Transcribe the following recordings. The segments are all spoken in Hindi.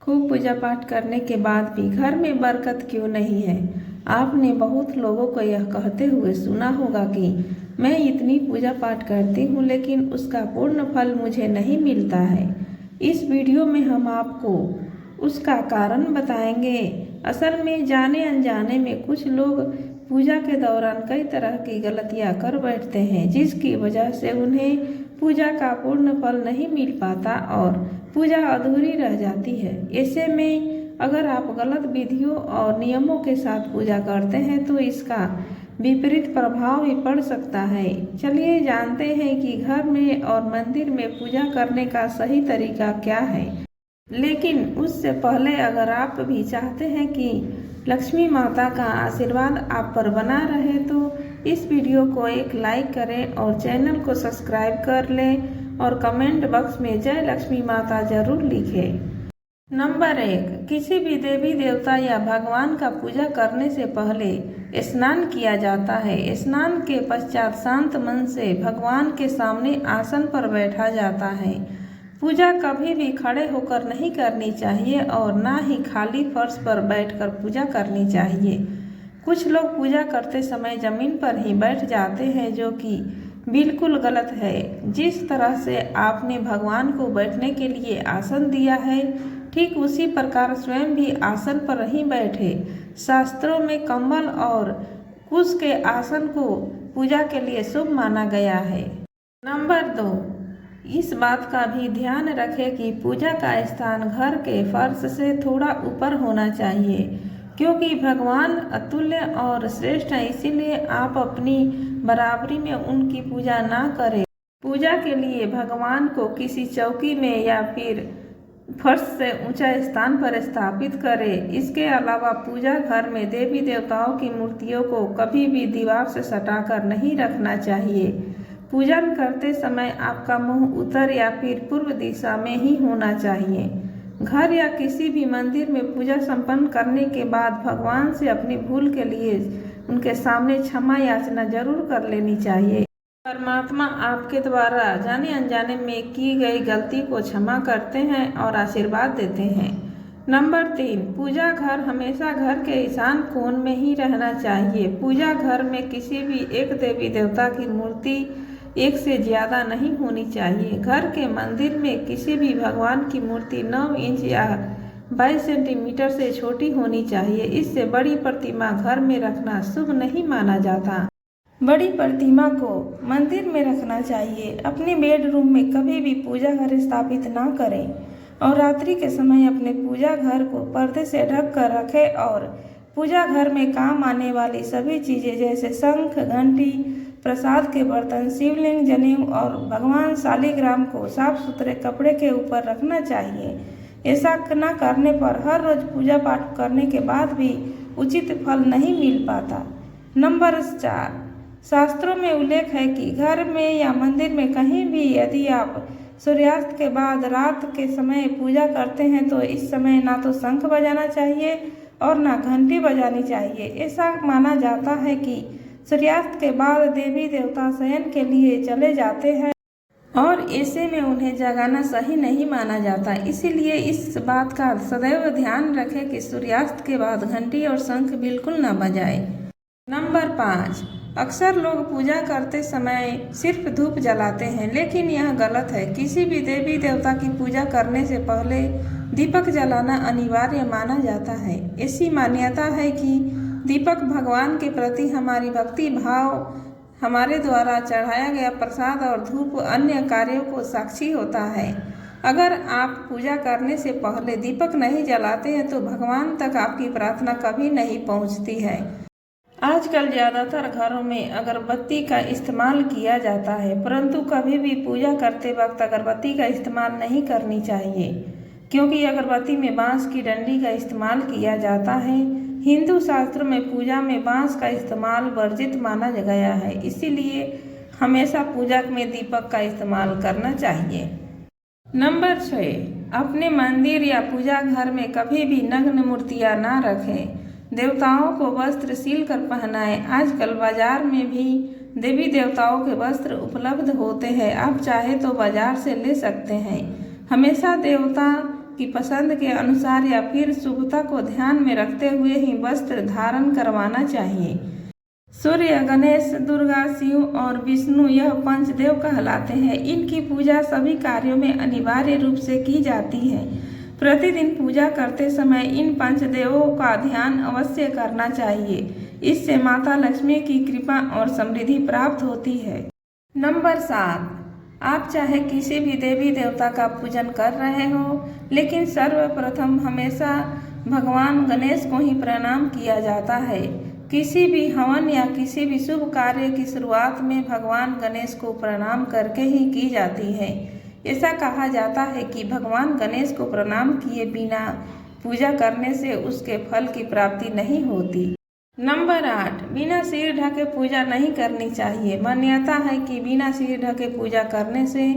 खूब पूजा पाठ करने के बाद भी घर में बरकत क्यों नहीं है। आपने बहुत लोगों को यह कहते हुए सुना होगा कि मैं इतनी पूजा पाठ करती हूँ लेकिन उसका पूर्ण फल मुझे नहीं मिलता है। इस वीडियो में हम आपको उसका कारण बताएंगे। असल में जाने अनजाने में कुछ लोग पूजा के दौरान कई तरह की गलतियां कर बैठते हैं, जिसकी वजह से उन्हें पूजा का पूर्ण फल नहीं मिल पाता और पूजा अधूरी रह जाती है। ऐसे में अगर आप गलत विधियों और नियमों के साथ पूजा करते हैं तो इसका विपरीत प्रभाव भी पड़ सकता है। चलिए जानते हैं कि घर में और मंदिर में पूजा करने का सही तरीका क्या है। लेकिन उससे पहले अगर आप भी चाहते हैं कि लक्ष्मी माता का आशीर्वाद आप पर बना रहे तो इस वीडियो को एक लाइक करें और चैनल को सब्सक्राइब कर लें और कमेंट बॉक्स में जय लक्ष्मी माता जरूर लिखें। नंबर 1, किसी भी देवी देवता या भगवान का पूजा करने से पहले स्नान किया जाता है। स्नान के पश्चात शांत मन से भगवान के सामने आसन पर बैठा जाता है। पूजा कभी भी खड़े होकर नहीं करनी चाहिए और ना ही खाली फर्श पर बैठकर पूजा करनी चाहिए। कुछ लोग पूजा करते समय जमीन पर ही बैठ जाते हैं, जो कि बिल्कुल गलत है। जिस तरह से आपने भगवान को बैठने के लिए आसन दिया है, ठीक उसी प्रकार स्वयं भी आसन पर ही बैठे। शास्त्रों में कम्बल और कुश के आसन को पूजा के लिए शुभ माना गया है। नंबर 2, इस बात का भी ध्यान रखें कि पूजा का स्थान घर के फर्श से थोड़ा ऊपर होना चाहिए, क्योंकि भगवान अतुल्य और श्रेष्ठ हैं। इसीलिए आप अपनी बराबरी में उनकी पूजा ना करें। पूजा के लिए भगवान को किसी चौकी में या फिर फर्श से ऊंचा स्थान पर स्थापित करें। इसके अलावा पूजा घर में देवी देवताओं की मूर्तियों को कभी भी दीवार से सटाकर नहीं रखना चाहिए। पूजन करते समय आपका मुंह उत्तर या फिर पूर्व दिशा में ही होना चाहिए। घर या किसी भी मंदिर में पूजा संपन्न करने के बाद भगवान से अपनी भूल के लिए उनके सामने क्षमा याचना जरूर कर लेनी चाहिए। परमात्मा आपके द्वारा जाने अनजाने में की गई गलती को क्षमा करते हैं और आशीर्वाद देते हैं। नंबर 3, पूजा घर हमेशा घर के ईशान कोण में ही रहना चाहिए। पूजा घर में किसी भी एक देवी देवता की मूर्ति एक से ज्यादा नहीं होनी चाहिए। घर के मंदिर में किसी भी भगवान की मूर्ति 9 इंच या 22 सेंटीमीटर से छोटी होनी चाहिए। इससे बड़ी प्रतिमा घर में रखना शुभ नहीं माना जाता। बड़ी प्रतिमा को मंदिर में रखना चाहिए। अपने बेडरूम में कभी भी पूजा घर स्थापित ना करें और रात्रि के समय अपने पूजा घर को पर्दे से ढक कर रखें और पूजा घर में काम आने वाली सभी चीजें जैसे शंख, घंटी, प्रसाद के बर्तन, शिवलिंग, जनेऊ और भगवान शालिग्राम को साफ सुथरे कपड़े के ऊपर रखना चाहिए। ऐसा न करने पर हर रोज पूजा पाठ करने के बाद भी उचित फल नहीं मिल पाता। नंबर 4, शास्त्रों में उल्लेख है कि घर में या मंदिर में कहीं भी यदि आप सूर्यास्त के बाद रात के समय पूजा करते हैं तो इस समय ना तो शंख बजाना चाहिए और ना घंटी बजानी चाहिए। ऐसा माना जाता है कि सूर्यास्त के बाद देवी देवता शयन के लिए चले जाते हैं और ऐसे में उन्हें जगाना सही नहीं माना जाता। इसीलिए इस बात का सदैव ध्यान रखें कि सूर्यास्त के बाद घंटी और शंख बिल्कुल न बजाए। नंबर 5, अक्सर लोग पूजा करते समय सिर्फ धूप जलाते हैं, लेकिन यह गलत है। किसी भी देवी देवता की पूजा करने से पहले दीपक जलाना अनिवार्य माना जाता है। ऐसी मान्यता है कि दीपक भगवान के प्रति हमारी भक्ति भाव, हमारे द्वारा चढ़ाया गया प्रसाद और धूप अन्य कार्यों को साक्षी होता है। अगर आप पूजा करने से पहले दीपक नहीं जलाते हैं तो भगवान तक आपकी प्रार्थना कभी नहीं पहुंचती है। आजकल ज़्यादातर घरों में अगरबत्ती का इस्तेमाल किया जाता है, परंतु कभी भी पूजा करते वक्त अगरबत्ती का इस्तेमाल नहीं करनी चाहिए, क्योंकि अगरबत्ती में बांस की डंडी का इस्तेमाल किया जाता है। हिंदू शास्त्र में पूजा में बांस का इस्तेमाल वर्जित माना गया है, इसीलिए हमेशा पूजा में दीपक का इस्तेमाल करना चाहिए। नंबर 6, अपने मंदिर या पूजा घर में कभी भी नग्न मूर्तियां ना रखें। देवताओं को वस्त्र सील कर पहनाएं। आजकल बाजार में भी देवी देवताओं के वस्त्र उपलब्ध होते हैं, आप चाहे तो बाजार से ले सकते हैं। हमेशा देवता की पसंद के अनुसार या फिर शुभता को ध्यान में रखते हुए ही वस्त्र धारण करवाना चाहिए। सूर्य, गणेश, दुर्गा, शिव और विष्णु यह पंचदेव कहलाते हैं। इनकी पूजा सभी कार्यों में अनिवार्य रूप से की जाती है। प्रतिदिन पूजा करते समय इन पंचदेवों का ध्यान अवश्य करना चाहिए। इससे माता लक्ष्मी की कृपा और समृद्धि प्राप्त होती है। नंबर 7, आप चाहे किसी भी देवी देवता का पूजन कर रहे हो, लेकिन सर्वप्रथम हमेशा भगवान गणेश को ही प्रणाम किया जाता है। किसी भी हवन या किसी भी शुभ कार्य की शुरुआत में भगवान गणेश को प्रणाम करके ही की जाती है। ऐसा कहा जाता है कि भगवान गणेश को प्रणाम किए बिना पूजा करने से उसके फल की प्राप्ति नहीं होती। नंबर 8, बिना सिर ढके पूजा नहीं करनी चाहिए। मान्यता है कि बिना सिर ढके पूजा करने से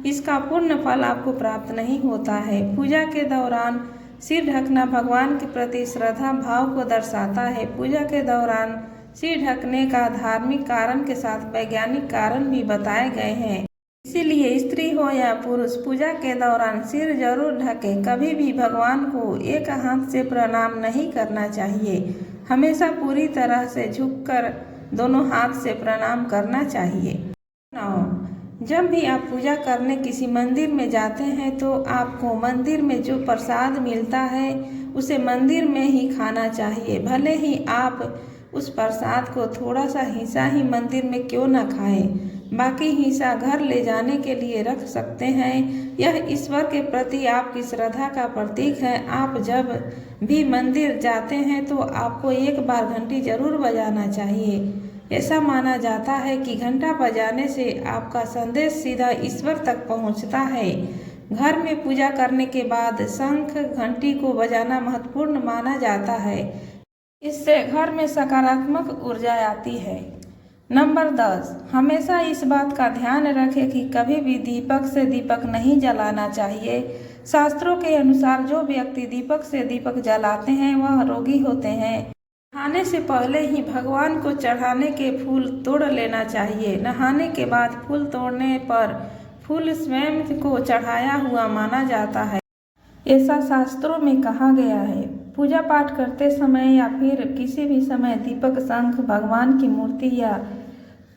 इसका पूर्ण फल आपको प्राप्त नहीं होता है। पूजा के दौरान सिर ढकना भगवान के प्रति श्रद्धा भाव को दर्शाता है। पूजा के दौरान सिर ढकने का धार्मिक कारण के साथ वैज्ञानिक कारण भी बताए गए हैं। इसीलिए स्त्री हो या पुरुष पूजा के दौरान सिर जरूर ढके। कभी भी भगवान को एक हाथ से प्रणाम नहीं करना चाहिए। हमेशा पूरी तरह से झुककर दोनों हाथ से प्रणाम करना चाहिए। 9, जब भी आप पूजा करने किसी मंदिर में जाते हैं तो आपको मंदिर में जो प्रसाद मिलता है उसे मंदिर में ही खाना चाहिए। भले ही आप उस प्रसाद को थोड़ा सा हिस्सा ही मंदिर में क्यों न खाएं, बाकी हिस्सा घर ले जाने के लिए रख सकते हैं। यह ईश्वर के प्रति आपकी श्रद्धा का प्रतीक है। आप जब भी मंदिर जाते हैं तो आपको एक बार घंटी जरूर बजाना चाहिए। ऐसा माना जाता है कि घंटा बजाने से आपका संदेश सीधा ईश्वर तक पहुंचता है। घर में पूजा करने के बाद शंख घंटी को बजाना महत्वपूर्ण माना जाता है। इससे घर में सकारात्मक ऊर्जा आती है। नंबर 10, हमेशा इस बात का ध्यान रखें कि कभी भी दीपक से दीपक नहीं जलाना चाहिए। शास्त्रों के अनुसार जो व्यक्ति दीपक से दीपक जलाते हैं वह रोगी होते हैं। नहाने से पहले ही भगवान को चढ़ाने के फूल तोड़ लेना चाहिए। नहाने के बाद फूल तोड़ने पर फूल स्वयं को चढ़ाया हुआ माना जाता है। ऐसा शास्त्रों में कहा गया है। पूजा पाठ करते समय या फिर किसी भी समय दीपक, शंख, भगवान की मूर्ति या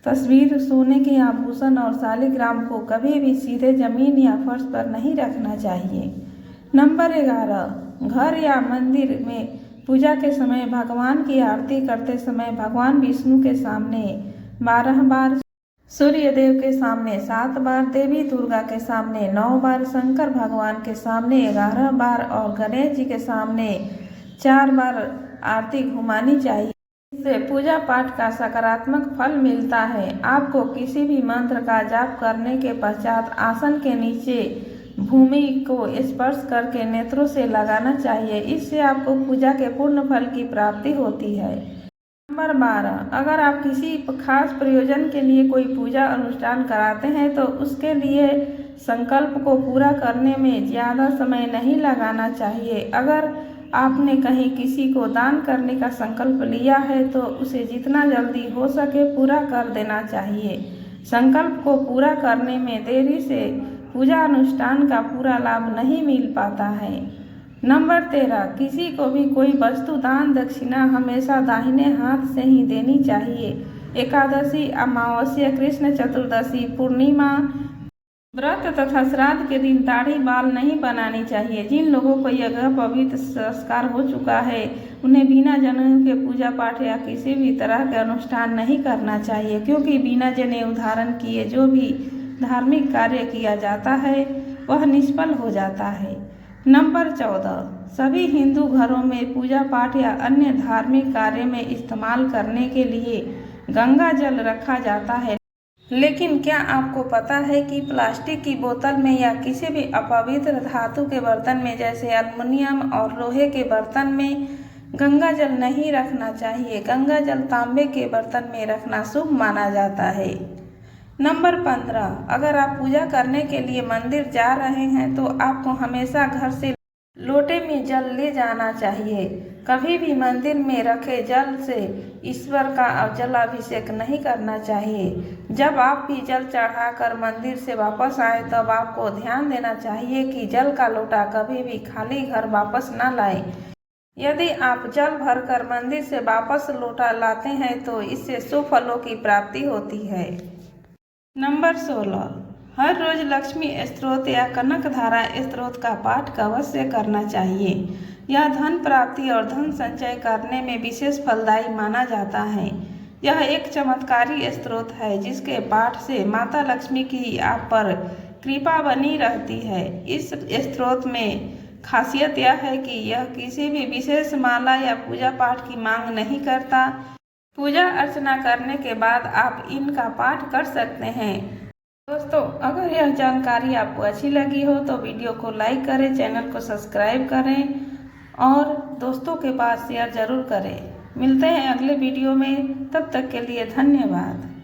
तस्वीर, सोने के आभूषण और शालिग्राम को कभी भी सीधे जमीन या फर्श पर नहीं रखना चाहिए। नंबर 11, घर या मंदिर में पूजा के समय भगवान की आरती करते समय भगवान विष्णु के सामने 12 बार, सूर्य देव के सामने 7 बार, देवी दुर्गा के सामने 9 बार, शंकर भगवान के सामने 11 बार और गणेश जी के सामने 4 बार आरती घुमानी चाहिए। इससे पूजा पाठ का सकारात्मक फल मिलता है। आपको किसी भी मंत्र का जाप करने के पश्चात आसन के नीचे भूमि को स्पर्श करके नेत्रों से लगाना चाहिए। इससे आपको पूजा के पूर्ण फल की प्राप्ति होती है। नंबर 12, अगर आप किसी खास प्रयोजन के लिए कोई पूजा अनुष्ठान कराते हैं तो उसके लिए संकल्प को पूरा करने में ज़्यादा समय नहीं लगाना चाहिए। अगर आपने कहीं किसी को दान करने का संकल्प लिया है तो उसे जितना जल्दी हो सके पूरा कर देना चाहिए। संकल्प को पूरा करने में देरी से पूजा अनुष्ठान का पूरा लाभ नहीं मिल पाता है। नंबर 13, किसी को भी कोई वस्तु दान दक्षिणा हमेशा दाहिने हाथ से ही देनी चाहिए। एकादशी, अमावस्या, कृष्ण चतुर्दशी, पूर्णिमा, व्रत तथा श्राद्ध के दिन दाढ़ी बाल नहीं बनानी चाहिए। जिन लोगों को यह पवित्र संस्कार हो चुका है उन्हें बिना जनेऊ के पूजा पाठ या किसी भी तरह के अनुष्ठान नहीं करना चाहिए, क्योंकि बिना जनेऊ धारण किए जो भी धार्मिक कार्य किया जाता है वह निष्फल हो जाता है। नंबर 14, सभी हिंदू घरों में पूजा पाठ या अन्य धार्मिक कार्य में इस्तेमाल करने के लिए गंगा जल रखा जाता है। लेकिन क्या आपको पता है कि प्लास्टिक की बोतल में या किसी भी अपवित्र धातु के बर्तन में जैसे एल्युमिनियम और लोहे के बर्तन में गंगा जल नहीं रखना चाहिए। गंगा जल तांबे के बर्तन में रखना शुभ माना जाता है। नंबर 15, अगर आप पूजा करने के लिए मंदिर जा रहे हैं तो आपको हमेशा घर से लोटे में जल ले जाना चाहिए। कभी भी मंदिर में रखे जल से ईश्वर का जलाभिषेक नहीं करना चाहिए। जब आप भी जल चढ़ाकर मंदिर से वापस आए तब आपको ध्यान देना चाहिए कि जल का लोटा कभी भी खाली घर वापस न लाएं। यदि आप जल भरकर मंदिर से वापस लोटा लाते हैं तो इससे शुभ फलों की प्राप्ति होती है। नंबर 16, हर रोज लक्ष्मी स्तोत्र या कनकधारा स्तोत्र का पाठ अवश्य करना चाहिए। यह धन प्राप्ति और धन संचय करने में विशेष फलदायी माना जाता है। यह एक चमत्कारी स्तोत्र है जिसके पाठ से माता लक्ष्मी की आप पर कृपा बनी रहती है। इस स्तोत्र में खासियत यह है कि यह किसी भी विशेष माला या पूजा पाठ की मांग नहीं करता। पूजा अर्चना करने के बाद आप इनका पाठ कर सकते हैं। दोस्तों, अगर यह जानकारी आपको अच्छी लगी हो तो वीडियो को लाइक करें, चैनल को सब्सक्राइब करें और दोस्तों के पास शेयर जरूर करें। मिलते हैं अगले वीडियो में, तब तक के लिए धन्यवाद।